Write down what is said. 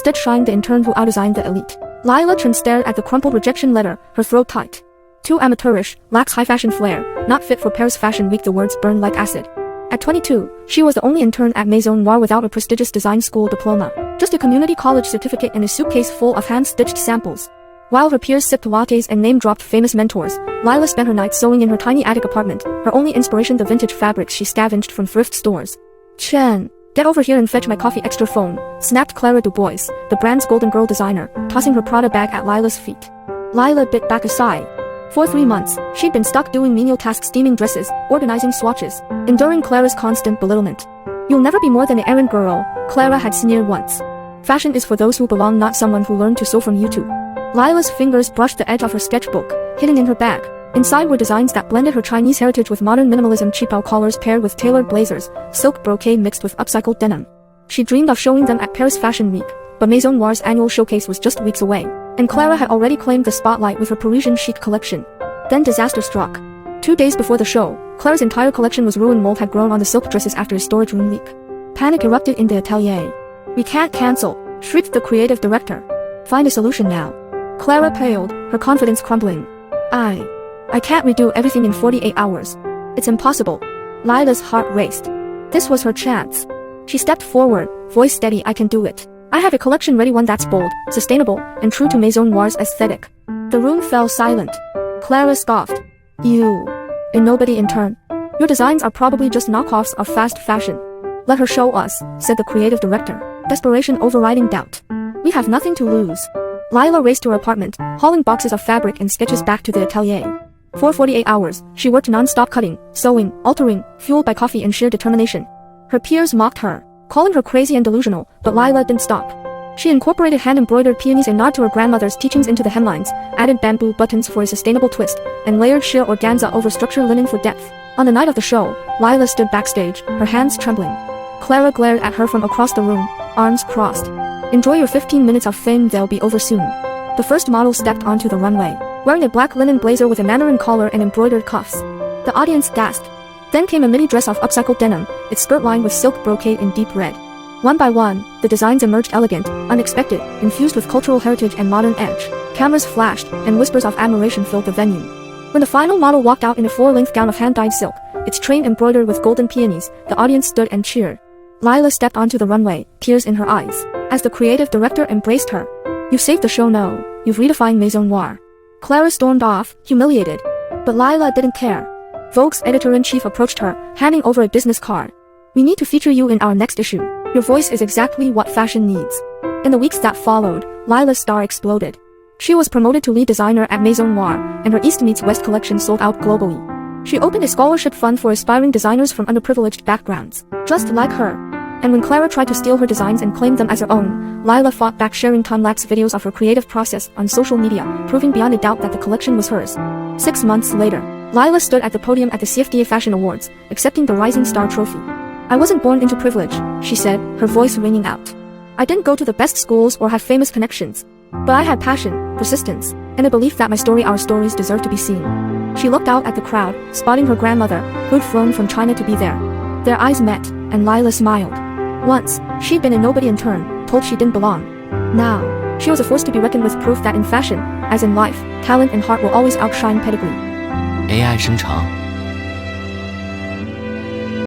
instead shined the intern who outdesigned the elite. Lila Chen stared at the crumpled rejection letter, her throat tight. Too amateurish, lacks high fashion flair, not fit for Paris Fashion Week. The words burned like acid. At 22, she was the only intern at Maison Noire without a prestigious design school diploma. Just a community college certificate and a suitcase full of hand-stitched samples. While her peers sipped lattes and name-dropped famous mentors, Lila spent her nights sewing in her tiny attic apartment, her only inspiration the vintage fabrics she scavenged from thrift stores. Chen, get over here and fetch my coffee. Extra phone, snapped Clara Dubois, the brand's Golden Girl designer, tossing her Prada bag at Lila's feet. Lila bit back a sigh. For 3 months, she'd been stuck doing menial tasks, steaming dresses, organizing swatches, enduring Clara's constant belittlement. You'll never be more than an errand girl, Clara had sneered once. Fashion is for those who belong, not someone who learned to sew from YouTube. Lila's fingers brushed the edge of her sketchbook, hidden in her bag. Inside were designs that blended her Chinese heritage with modern minimalism, cheapao collars paired with tailored blazers, silk brocade mixed with upcycled denim. She dreamed of showing them at Paris Fashion Week, but Maison Noire's annual showcase was just weeks away, and Clara had already claimed the spotlight with her Parisian chic collection. Then disaster struck. 2 days before the show, Clara's entire collection was ruined. Mold had grown on the silk dresses after a storage room leak. Panic erupted in the atelier. "We can't cancel," shrieked the creative director. "Find a solution now." Clara paled, her confidence crumbling. I can't redo everything in 48 hours. It's impossible." Lila's heart raced. This was her chance. She stepped forward, voice steady. "I can do it. I have a collection ready, one that's bold, sustainable, and true to Maison Noire's aesthetic." The room fell silent. Clara scoffed. "You, a nobody intern. Your designs are probably just knockoffs of fast fashion." "Let her show us," said the creative director, desperation overriding doubt. "We have nothing to lose." Lila raced to her apartment, hauling boxes of fabric and sketches back to the atelier. For 48 hours, she worked non-stop, cutting, sewing, altering, fueled by coffee and sheer determination. Her peers mocked her, calling her crazy and delusional, but Lila didn't stop. She incorporated hand-embroidered peonies, a nod to her grandmother's teachings, into the hemlines, added bamboo buttons for a sustainable twist, and layered sheer organza over structure linen for depth. On the night of the show, Lila stood backstage, her hands trembling. Clara glared at her from across the room, arms crossed. "Enjoy your 15 minutes of fame, they'll be over soon." The first model stepped onto the runway, wearing a black linen blazer with a mandarin collar and embroidered cuffs. The audience gasped. Then came a mini dress of upcycled denim, its skirt lined with silk brocade in deep red. One by one, the designs emerged, elegant, unexpected, infused with cultural heritage and modern edge. Cameras flashed, and whispers of admiration filled the venue. When the final model walked out in a floor-length gown of hand-dyed silk, its train embroidered with golden peonies, the audience stood and cheered. Lila stepped onto the runway, tears in her eyes, as the creative director embraced her. "You've saved the show, no. You've redefined Maison Noire." Clara stormed off, humiliated. But Lila didn't care. Vogue's editor-in-chief approached her, handing over a business card. "We need to feature you in our next issue. Your voice is exactly what fashion needs." In the weeks that followed, Lila's star exploded. She was promoted to lead designer at Maison Noire, and her East Meets West collection sold out globally. She opened a scholarship fund for aspiring designers from underprivileged backgrounds, just like her. And when Clara tried to steal her designs and claim them as her own, Lila fought back, sharing time-lapse videos of her creative process on social media, proving beyond a doubt that the collection was hers. 6 months later, Lila stood at the podium at the CFDA Fashion Awards, accepting the Rising Star trophy. "I wasn't born into privilege," she said, her voice ringing out. "I didn't go to the best schools or have famous connections. But I had passion, persistence, and a belief that our stories deserve to be seen." She looked out at the crowd, spotting her grandmother, who'd flown from China to be there. Their eyes met, and Lila smiled. Once, she'd been a nobody intern, told she didn't belong. Now, she was a force to be reckoned with, proof that in fashion, as in life, talent and heart will always outshine pedigree. AI 生成